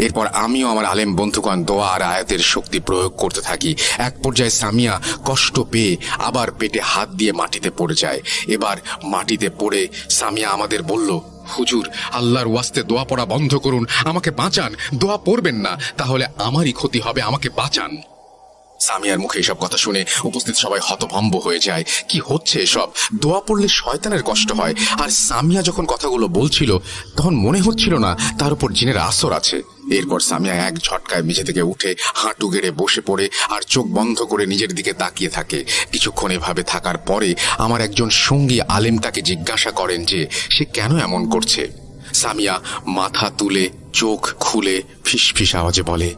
এরপর আমিও আমার আলেম বন্ধুগণ দোয়া আর আয়াতের শক্তি প্রয়োগ করতে থাকি। এক পর্যায়ে সামিয়া কষ্ট পেয়ে আবার পেটে হাত দিয়ে মাটিতে পড়ে যায়। এবার মাটিতে পড়ে সামিয়া আমাদের বলল, হুজুর, আল্লাহর ওয়াস্তে দোয়া পড়া বন্ধ করুন, আমাকে বাঁচান। দোয়া পড়বেন না, তাহলে আমারই ক্ষতি হবে, আমাকে বাঁচান। সামিয়ার মুখে এসব কথা শুনে উপস্থিত সবাই হতভম্ব হয়ে যায়। কি হচ্ছে এসব? দোয়া পড়লে শয়তানের কষ্ট হয়। আর সামিয়া যখন কথাগুলো বলছিল তখন মনে হচ্ছিল না তার উপর জিনের আসর আছে। এরপর সামিয়া এক ঝটকায় মেঝে থেকে উঠে হাঁটু গেড়ে বসে পড়ে আর চোখ বন্ধ করে নিজের দিকে তাকিয়ে থাকে। কিছুক্ষণ এভাবে থাকার পরে আমার একজন সঙ্গী আলেম তাকে জিজ্ঞাসা করেন যে সে কেন এমন করছে। সামিয়া মাথা তুলে চোখ খুলে ফিসফিস আওয়াজে বলে,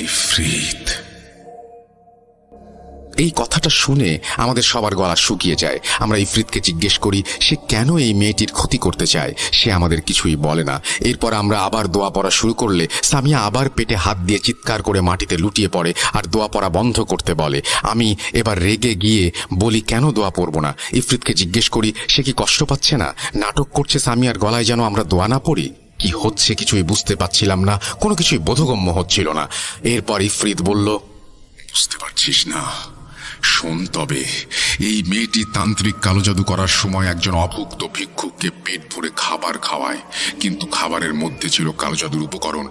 ইফরিত। এই কথাটা শুনে আমাদের সবার গলা শুকিয়ে যায়। আমরা ইফরিতকে জিজ্ঞেস করি সে কেন এই মেয়েটির ক্ষতি করতে চায়। সে আমাদের কিছুই বলে না। এরপর আমরা আবার দোয়া পড়া শুরু করলে সামিয়া আবার পেটে হাত দিয়ে চিৎকার করে মাটিতে লুটিয়ে পড়ে আর দোয়া পড়া বন্ধ করতে বলে। আমি এবার রেগে গিয়ে বলি, কেন দোয়া পড়ব না? ইফরিতকে জিজ্ঞেস করি সে কি কষ্ট পাচ্ছে না? নাটক করছে সামিয়ার গলায় যেন আমরা দোয়া না পড়ি। কি হচ্ছে কিছুই বুঝতে পারছিলাম না, কোনো কিছুই বোধগম্য হচ্ছিল না। এরপর ইফরিত বলল, বুঝতে পারছিস না? শোন তবে, এই মেয়েটি তান্ত্রিক কালো জাদু করার সময় একজন অভুক্ত ভিক্ষুককে পেট ভরে খাবার খাওয়ায়, কিন্তু খাবারের মধ্যে ছিল কালো জাদুর উপকরণ।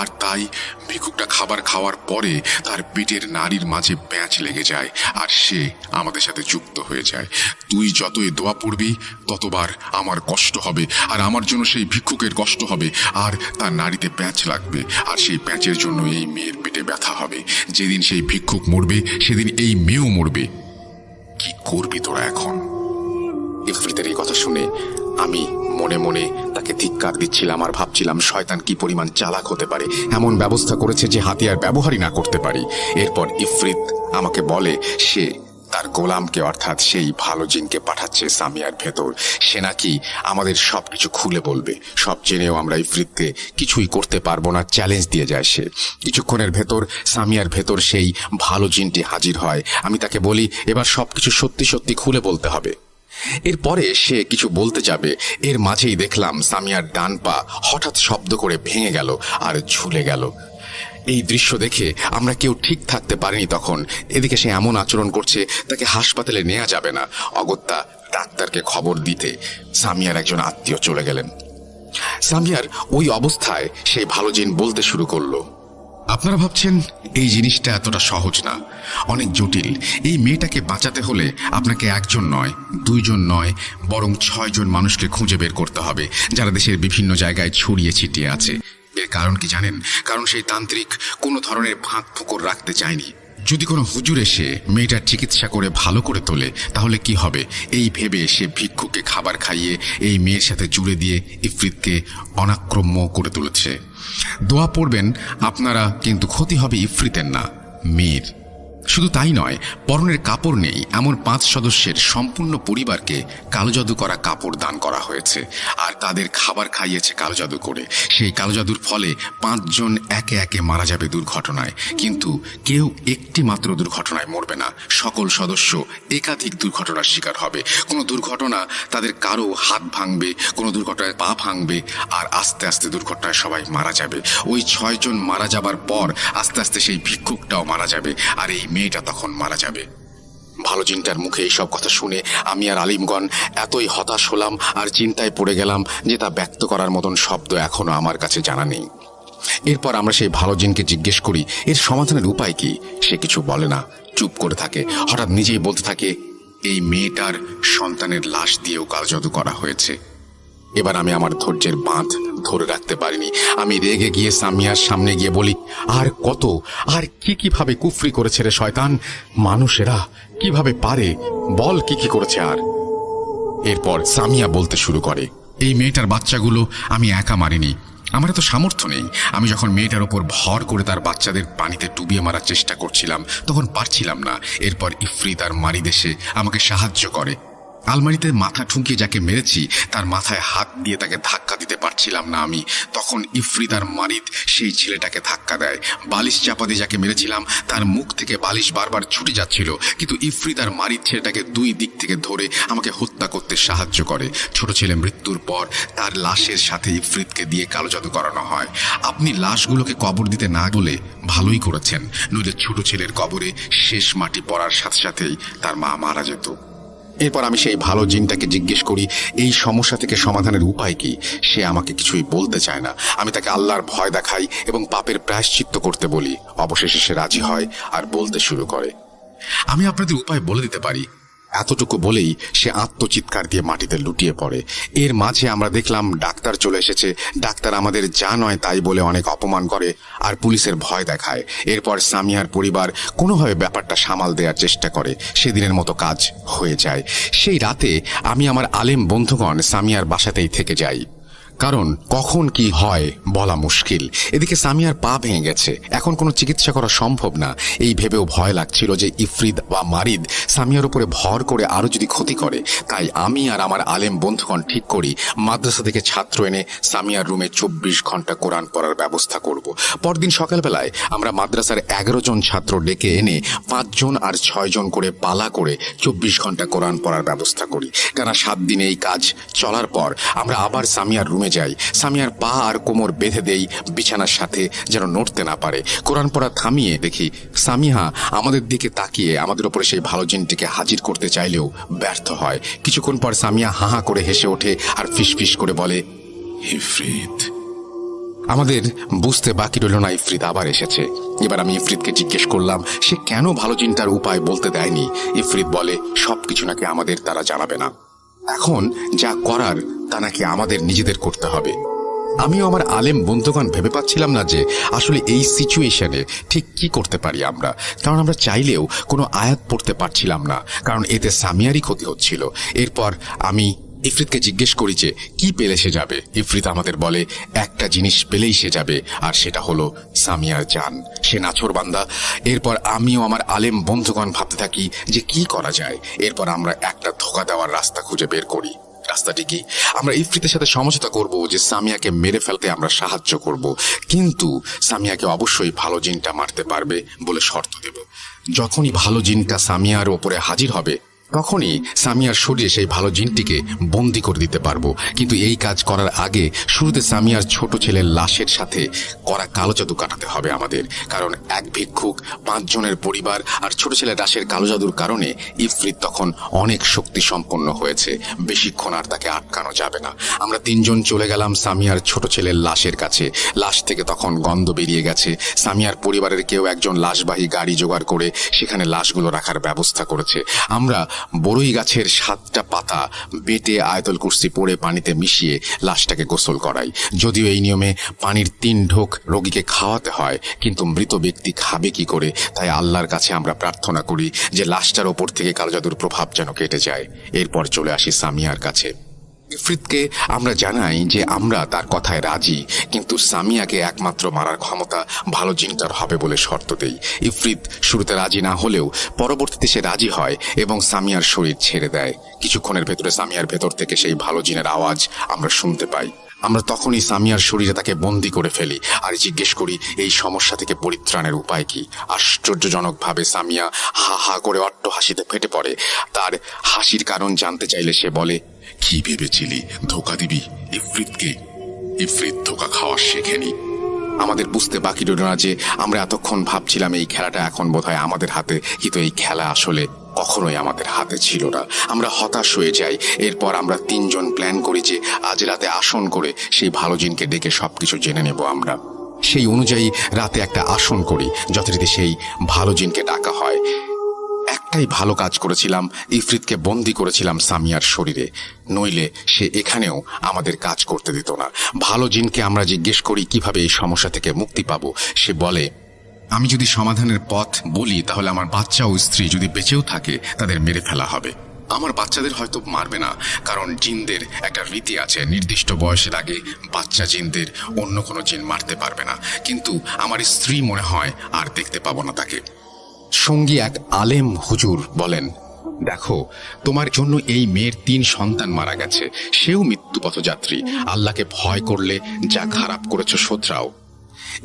আর তাই ভিক্ষুকটা খাবার খাওয়ার পরে তার পেটের নাড়ির মাঝে প্যাঁচ লেগে যায় আর সে আমাদের সাথে যুক্ত হয়ে যায়। তুই যতই দোয়া পড়বি ততবার আমার কষ্ট হবে, আর আমার জন্য সেই ভিক্ষুকের কষ্ট হবে, আর তার নাড়িতে প্যাঁচ লাগবে, আর সেই প্যাঁচের জন্য এই মেয়ের পেটে ব্যথা হবে। যেদিন সেই ভিক্ষুক মরবে সেদিন এই মেয়েও মরবে। কি করবি তোরা এখন? ইফরিতের এই কথা শুনে আমি মনে মনে তাকে ধিক্কার দিচ্ছিলাম আর ভাবছিলাম শয়তান কি পরিমাণ চালাক হতে পারে, এমন ব্যবস্থা করেছে যে হাতিয়ার ব্যবহারই না করতে পারি। এরপর ইফরিত আমাকে বলে সে তার গোলামকে অর্থাৎ সেই ভালো জিনকে পাঠাচ্ছে সামিয়ার ভেতর। সে নাকি আমাদের সবকিছু খুলে বলবে। সব জেনেও আমরা ইফরিতকে কিছুই করতে পারবো না, চ্যালেঞ্জ দিয়ে যায় সে। কিছুক্ষণের ভেতর সামিয়ার ভেতর সেই ভালো জিনটি হাজির হয়। আমি তাকে বলি এবার সবকিছু সত্যি সত্যি খুলে বলতে হবে। এরপরে সে কিছু বলতে যাবে, এর মাঝেই দেখলাম সামিয়ার ডান পা হঠাৎ শব্দ করে ভেঙে গেল আর ঝুলে গেল। এই দৃশ্য দেখে আমরা কেউ ঠিক থাকতে পারিনি তখন। এদিকে সে এমন আচরণ করছে তাকে হাসপাতালে নেওয়া যাবে না। অগত্যা ডাক্তারকে খবর দিতে সামিয়ার একজন আত্মীয় চলে গেলেন। সামিয়ার ওই অবস্থায় সেই ভালো জিন বলতে শুরু করলো, আপনারা ভাবছেন এই জিনিসটা এতটা সহজ না, অনেক জটিল। এই মেয়েটাকে বাঁচাতে হলে আপনাকে একজন নয়, দুইজন নয়, বরং 6 জন মানুষকে খুঁজে বের করতে হবে, যারা দেশের বিভিন্ন জায়গায় ছড়িয়ে ছিটিয়ে আছে। এর কারণ কি জানেন? কারণ সেই তান্ত্রিক কোনো ধরনের ফাঁক ফোকর রাখতে চায়নি। যদি কোনো হুজুর এসে মেয়েটার চিকিৎসা করে ভালো করে তোলে তাহলে কি হবে, এই ভেবে সে ভিক্ষুককে খাবার খাইয়ে এই মেয়ের সাথে জুড়ে দিয়ে ইফরিতকে অনাক্রম্য করে তুলেছে। দোয়া পড়বেন আপনারা, কিন্তু ক্ষতি হবে ইফরিতের না, মেয়ের। শুধু তাই নয়, পরনের কাপড় নেই এমন 5 সদস্যের সম্পূর্ণ পরিবারকে কালো জাদু করা কাপড় দান করা হয়েছে, আর তাদের খাবার খাইয়েছে কালো জাদু করে। সেই কালো জাদুর ফলে 5 জন একে একে মারা যাবে দুর্ঘটনায়, কিন্তু কেউ একটি মাত্র দুর্ঘটনায় মরবে না। সকল সদস্য একাধিক দুর্ঘটনার শিকার হবে। কোনো দুর্ঘটনা তাদের কারো হাত ভাঙবে, কোনো দুর্ঘটনায় পা ভাঙবে, আর আস্তে আস্তে দুর্ঘটনায় সবাই মারা যাবে। ওই 6 জন মারা যাবার পর আস্তে আস্তে সেই ভিক্ষুকটাও মারা যাবে, আর এই মেয়েটা তখন মারা যাবে। ভালো জিনটার মুখে এইসব কথা শুনে আমি আর আলিমগণ এতই হতাশ হলাম আর চিন্তায় পড়ে গেলাম যে তা ব্যক্ত করার মতন শব্দ এখনো আমার কাছে জানা নেই। এরপর আমরা সেই ভালো জিনকে জিজ্ঞেস করি এর সমাধানের উপায় কি। সে কিছু বলে না, চুপ করে থাকে। হঠাৎ নিজেই বলতে থাকে, এই মেয়েটার সন্তানের লাশ দিয়েও কালজাদু করা হয়েছে। এবার আমি আমার ধৈর্যের বাঁধ ধরে রাখতে পারিনি। আমি রেগে গিয়ে সামিয়ার সামনে গিয়ে বলি, আর কত, আর কিভাবে কুফরি করেছে রে শয়তান, মানুষেরা কিভাবে পারে, বল কি করেছে আর। এরপর সামিয়া বলতে শুরু করে, এই মেয়েটার বাচ্চাগুলো আমি একা মারিনি, আমার তো সামর্থ্য নেই। আমি যখন মেয়েটার উপর ভর করে তার বাচ্চাদের পানিতে ডুবিয়ে মারার চেষ্টা করছিলাম তখন পারছিলাম না। এরপর ইফরিত আর মারিদ এসে আমাকে সাহায্য করে। আলমারিতে মাথা ঠুনকিয়ে যাকে মেরেছি তার মাথায় হাত দিয়ে তাকে ধাক্কা দিতে পারছিলাম না আমি, তখন ইফরিত আর মারিদ সেই ছেলেটাকে ধাক্কা দেয়। বালিশ চাপা দিয়ে যাকে মেরেছিলাম তার মুখ থেকে বালিশ বারবার ছুটে যাচ্ছিল, কিন্তু ইফরিত আর মারিদ ছেলেটাকে দুই দিক থেকে ধরে আমাকে হত্যা করতে সাহায্য করে। ছোট ছেলে মৃত্যুর পর তার লাশের সাথে ইফরিতকে দিয়ে কালো জাদু করানো হয়। আপনি লাশগুলোকে কবর দিতে না বলে ভালোই করেছেন, নইলে ছোট ছেলের কবরে শেষ মাটি পড়ার সাথে সাথেই তার মা মারা যেত। এরপর আমি সেই ভালো জিনটাকে জিজ্ঞেস করি এই সমস্যা থেকে সমাধানের উপায় কি। সে আমাকে কিছুই বলতে চায় না। আমি তাকে আল্লাহর ভয় দেখাই এবং পাপের প্রায়শ্চিত্ত করতে বলি। অবশেষে সে রাজি হয় আর বলতে শুরু করে, আমি আপনাদের উপায় বলে দিতে পারি। এতটুকু বলেই সে আত্মচিৎকার দিয়ে মাটিতে লুটিয়ে পড়ে। এর মাঝে আমরা দেখলাম ডাক্তার চলে এসেছে। ডাক্তার আমাদের যা নয় তাই বলে অনেক অপমান করে আর পুলিশের ভয় দেখায়। এরপর সামিয়ার পরিবার কোনোভাবে ব্যাপারটা সামাল দেওয়ার চেষ্টা করে। সেদিনের মতো কাজ হয়ে যায়। সেই রাতে আমি আমার আলেম বন্ধুগণ সামিয়ার বাসাতেই থেকে যাই, কারণ কখন কি হয় বলা মুশকিল। এদিকে সামিয়ার পা ভেঙে গেছে, এখন কোনো চিকিৎসা করা সম্ভব না। এই ভেবেও ভয় লাগছিল যে ইফরিত বা মারিদ সামিয়ার উপরে ভর করে আরো যদি ক্ষতি করে। তাই আমি আর আমার আলেম বন্ধুগণ ঠিক করি মাদ্রাসা থেকে ছাত্র এনে সামিয়ার রুমে 24 ঘন্টা কোরআন পড়ার ব্যবস্থা করব। পরদিন সকালবেলায় আমরা মাদ্রাসার 11 জন ছাত্র ডেকে এনে 5 জন আর 6 জন করে পালা করে 24 ঘন্টা কোরআন পড়ার ব্যবস্থা করি। টানা 7 দিন এই কাজ চলার পর আমরা আবার সামিয়ার রুমে যাই। সামিয়ার পা আর কোমর বেঁধে দেই বিছানার সাথে, যেন নড়তে না পারে। কোরআন পড়া থামিয়ে দেখি সামিহা আমাদের দিকে তাকিয়ে আমাদের উপরে সেই ভালো জিনটিকে হাজির করতে চাইলেও ব্যর্থ হয়। কিছুক্ষণ পর সামিয়া হাহা করে হেসে ওঠে আর ফিসফিস করে বলে, ইফরিত। আমাদের বুঝতে বাকি রইল না ইফরিত আবার এসেছে। এবার আমি ইফরিতকে জিজ্ঞেস করলাম সে কেন ভালো জিনটার উপায় বলতে দেয়নি। ইফরিত বলে সবকিছু নাকি আমাদের তারা জানাবে না, এখন যা করার তা নাকি আমাদের নিজেদের করতে হবে। আমিও আমার আলেম বন্ধুগণ ভেবে পাচ্ছিলাম না যে আসলে এই সিচুয়েশনে ঠিক কি করতে পারি আমরা, কারণ আমরা চাইলেও কোনো আয়াত পড়তে পারছিলাম না, কারণ এতে সামিয়ারই ক্ষতি হচ্ছিল। এরপর আমি ইফরিতকে জিজ্ঞেস করি যে কি পেলে সে যাবে। ইফরিত আমাদের বলে একটা জিনিস পেলেই সে যাবে, আর সেটা হলো সামিয়ার জান। সে নাছোড়বান্দা। এরপর আমিও আমার আলেম বন্ধুগণ ভাবতে থাকি যে কি করা যায়। এরপর আমরা একটা ধোঁকা দেওয়ার রাস্তা খুঁজে বের করি। রাস্তাটি কি, আমরা ইফরিতের সাথে সমঝোতা করব যে সামিয়াকে মেরে ফেলতে আমরা সাহায্য করব, কিন্তু সামিয়াকে অবশ্যই ভালো জিনটা মারতে পারবে বলে শর্ত দেব। যখনই ভালো জিনটা সামিয়ার ওপরে হাজির হবে তখনই সামিয়ার শরীরে সেই ভালো জিনটিকে বন্দি করে দিতে পারবো। কিন্তু এই কাজ করার আগে শুরুতে সামিয়ার ছোট ছেলের লাশের সাথে করা কালো জাদু কাটাতে হবে আমাদের, কারণ এক ভিক্ষুক, 5 জনের পরিবার আর ছোট ছেলের লাশের কালো জাদুর কারণে ইফরিত তখন অনেক শক্তি সম্পন্ন হয়েছে। বেশিক্ষণ আর তাকে আটকানো যাবে না। আমরা 3 জন চলে গেলাম সামিয়ার ছোট ছেলের লাশের কাছে। লাশ থেকে তখন গন্ধ বেরিয়ে গেছে। সামিয়ার পরিবারের কেউ একজন লাশবাহী গাড়ি জোগাড় করে সেখানে লাশগুলো রাখার ব্যবস্থা করেছে। আমরা বড়ই গাছের 7টা পাতা বেটে আয়াতুল কুরসি পড়ে পানিতে মিশিয়ে লাশটাকে গোসল করাই। যদিও এই নিয়মে পানির 3 ঢোক রোগীকে খাওয়াতে হয়, কিন্তু মৃত ব্যক্তি খাবে কি করে, তাই আল্লাহর কাছে আমরা প্রার্থনা করি যে লাশটার ওপর থেকে কালো জাদুর প্রভাব যেন কেটে যায়। এরপর চলে আসি সামিয়ার কাছে। ইফরিতকে আমরা জানাই যে আমরা তার কথায় রাজি, কিন্তু সামিয়াকে একমাত্র মারার ক্ষমতা ভালো জিনটার হবে বলে শর্ত দেই। ইফরিত শুরুতে রাজি না হলেও পরবর্তীতে সে রাজি হয় এবং সামিয়ার শরীর ছেড়ে দেয়। কিছুক্ষণের ভেতরে সামিয়ার ভেতর থেকে সেই ভালো জিনের আওয়াজ আমরা শুনতে পাই। আমরা তখনই সামিয়ার শরীরে তাকে বন্দি করে ফেলি আর জিজ্ঞেস করি এই সমস্যা থেকে পরিত্রাণের উপায় কি। আশ্চর্যজনকভাবে সামিয়া হা হা করে অট্টহাসিতে ফেটে পড়ে। তার হাসির কারণ জানতে চাইলে সে বলে, কি ভেবেছিলি ধোকা দিবি ইফরিতকে? ইফরিত ধোকা খাওয়া শেখেনি। আমাদের বুঝতে বাকি রইল না যে আমরা এতক্ষণ ভাবছিলাম এই খেলাটা এখন বোধহয় আমাদের হাতে, কিন্তু এই খেলা আসলে কখনোই আমাদের হাতে ছিল না। আমরা হতাশ হয়ে যাই। এরপর আমরা 3 জন প্ল্যান করি যে আজ রাতে আসন করে সেই ভালো জিনকে ডেকে সবকিছু জেনে নেব আমরা। সেই অনুযায়ী রাতে একটা আসন করি। যথারীতি সেই ভালো জিনকে ডাকা হয়। একটা একটাই ভালো কাজ করেছিলাম, ইফরিতকে বন্দি করেছিলাম সামিয়ার শরীরে, নইলে সে এখানেও আমাদের কাজ করতে দিত না। ভালো জিনকে আমরা জিজ্ঞেস করি কিভাবে এই সমস্যা থেকে মুক্তি পাবো। সে বলে, আমি যদি সমাধানের পথ বলি তাহলে আমার বাচ্চা ও স্ত্রী যদি বেঁচেও থাকে তাদের মেরে ফেলা হবে। আমার বাচ্চাদের হয়তো মারবে না, কারণ জিনদের একটা রীতি আছে, নির্দিষ্ট বয়সের আগে বাচ্চা জিনদের অন্য কোনো জিন মারতে পারবে না। কিন্তু আমার স্ত্রী মনে হয় আর দেখতে পাবো না তাকে। সঙ্গী এক আলেম হুজুর বলেন, দেখো, তোমার জন্য এই মেয়ের 3 সন্তান মারা গেছে, সেও মৃত্যু পথযাত্রী। আল্লাহকে ভয় করলে যা খারাপ করেছো শোধরাও।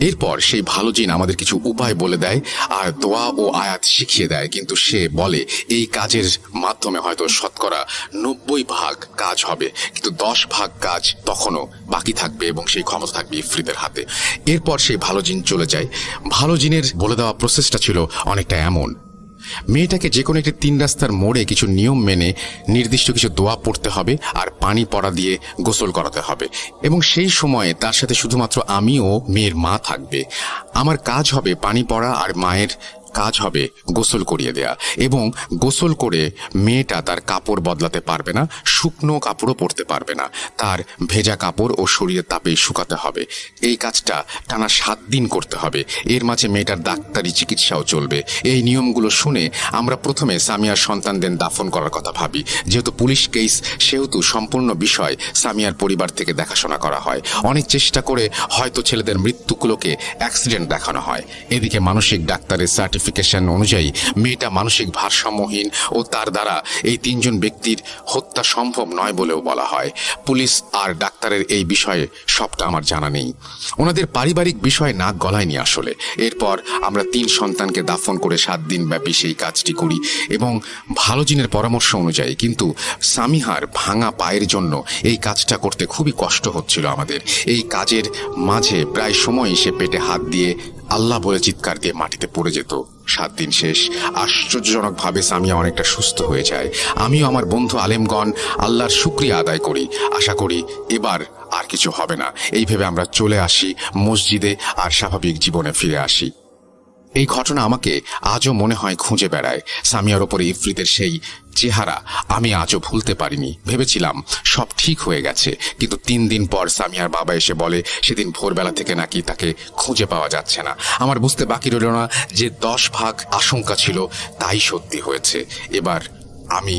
এরপর সেই ভালো জিন আমাদের কিছু উপায় বলে দেয় আর দোয়া ও আয়াত শিখিয়ে দেয়, কিন্তু সে বলে এই কাজের মাধ্যমে হয়তো শতকরা 90% কাজ হবে, কিন্তু 10% কাজ তখনও বাকি থাকবে এবং সেই ক্ষমতা থাকবে ইফরিতের হাতে। এরপর সেই ভালো জিন চলে যায়। ভালো জিনের বলে দেওয়া প্রসেসটা ছিল অনেকটা এমন, মেয়েটাকে যে কোনো একটি 3 রাস্তার মোড়ে কিছু নিয়ম মেনে নির্দিষ্ট কিছু দোয়া পড়তে হবে আর পানি পড়া দিয়ে গোসল করাতে হবে, এবং সেই সময়ে তার সাথে শুধুমাত্র আমি ও মেয়ের মা থাকবে। আমার কাজ হবে পানি পড়া আর মায়ের কাজ হবে গোসল করিয়ে দেয়া, এবং গোসল করে মেয়েটা তার কাপড় বদলাতে পারবে না, শুকনো কাপড়ও পরতে পারবে না, তার ভেজা কাপড় ও শরীরের তাপেই শুকাতে হবে। এই কাজটা টানা 7 দিন করতে হবে। এর মাঝে মেয়েটার ডাক্তারি চিকিৎসাও চলবে। এই নিয়মগুলো শুনে আমরা প্রথমে সামিয়ার সন্তানদের দাফন করার কথা ভাবি। যেহেতু পুলিশ কেস, সেহেতু সম্পূর্ণ বিষয় সামিয়ার পরিবার থেকে দেখাশোনা করা হয়। অনেক চেষ্টা করে হয়তো ছেলেদের মৃত্যুগুলোকে অ্যাক্সিডেন্ট দেখানো হয়। এদিকে মানসিক ডাক্তারের সার্টিফিকেশন অনুযায়ী মেয়েটা মানসিক ভারসাম্যহীন ও তার দ্বারা এই 3 জন ব্যক্তির হত্যা সম্ভব নয় বলেও বলা হয়। পুলিশ আর ডাক্তারের এই বিষয়ে সবটা আমার জানা নেই, ওনাদের পারিবারিক বিষয়ে নাক গলায়নি আসলে। এরপর আমরা 3 সন্তানকে দাফন করে 7 দিন ব্যাপী সেই কাজটি করি এবং ভালো জিনের পরামর্শ অনুযায়ী। কিন্তু সামিহার ভাঙা পায়ের জন্য এই কাজটা করতে খুবই কষ্ট হচ্ছিল আমাদের। এই কাজের মাঝে প্রায় সময়ই সে পেটে হাত দিয়ে আল্লাহ বলে চিৎকার দিয়ে মাটিতে পড়ে যেত। 7 দিন শেষ। আশ্চর্যজনকভাবে সামিয়া অনেকটা সুস্থ হয়ে যায়। আমিও আমার বন্ধু আলেমগণ আল্লাহর শুকরিয়া আদায় করি। আশা করি এবার আর কিছু হবে না। এই ভেবে আমরা চলে আসি মসজিদে আর স্বাভাবিক জীবনে ফিরে আসি। এই ঘটনা আমাকে আজও মনে হয় খুঁজে বেড়ায়। সামিয়ার ওপরে ইফরিতের সেই চেহারা আমি আজও ভুলতে পারিনি। ভেবেছিলাম সব ঠিক হয়ে গেছে, কিন্তু 3 দিন পর সামিয়ার বাবা এসে বলে সেদিন ভোরবেলা থেকে নাকি তাকে খুঁজে পাওয়া যাচ্ছে না। আমার বুঝতে বাকি রইল না যে 10% আশঙ্কা ছিল তাই সত্যি হয়েছে। এবার আমি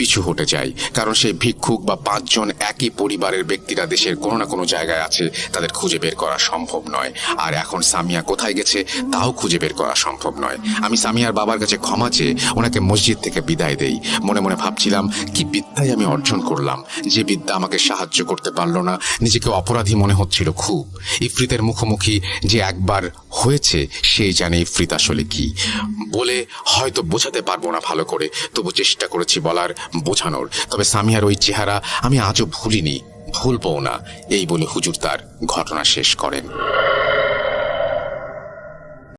পিছু হটে যাই, কারণ সেই ভিক্ষুক বা 5 জন একই পরিবারের ব্যক্তিরা দেশের কোনো না কোনো জায়গায় আছে, তাদের খুঁজে বের করা সম্ভব নয়। আর এখন সামিয়া কোথায় গেছে তাও খুঁজে বের করা সম্ভব নয়। আমি সামিয়ার বাবার কাছে ক্ষমা চেয়ে ওনাকে মসজিদ থেকে বিদায় দেই। মনে মনে ভাবছিলাম কি বিদ্যাই আমি অর্জন করলাম, যে বিদ্যা আমাকে সাহায্য করতে পারল না। নিজেকে অপরাধী মনে হচ্ছিল খুব। ইফরিতের মুখোমুখি যে একবার হয়েছে সেই জানে ইফরিত আসলে কি। বলে হয়তো বোঝাতে পারবো না ভালো করে, তবু চেষ্টা করেছি বলার, বোঝানোর। তবে সামিয়ার ওই চেহারা আমি আজও ভুলিনি, ভুলবও না। এই বলে হুজুর তার ঘটনা শেষ করেন।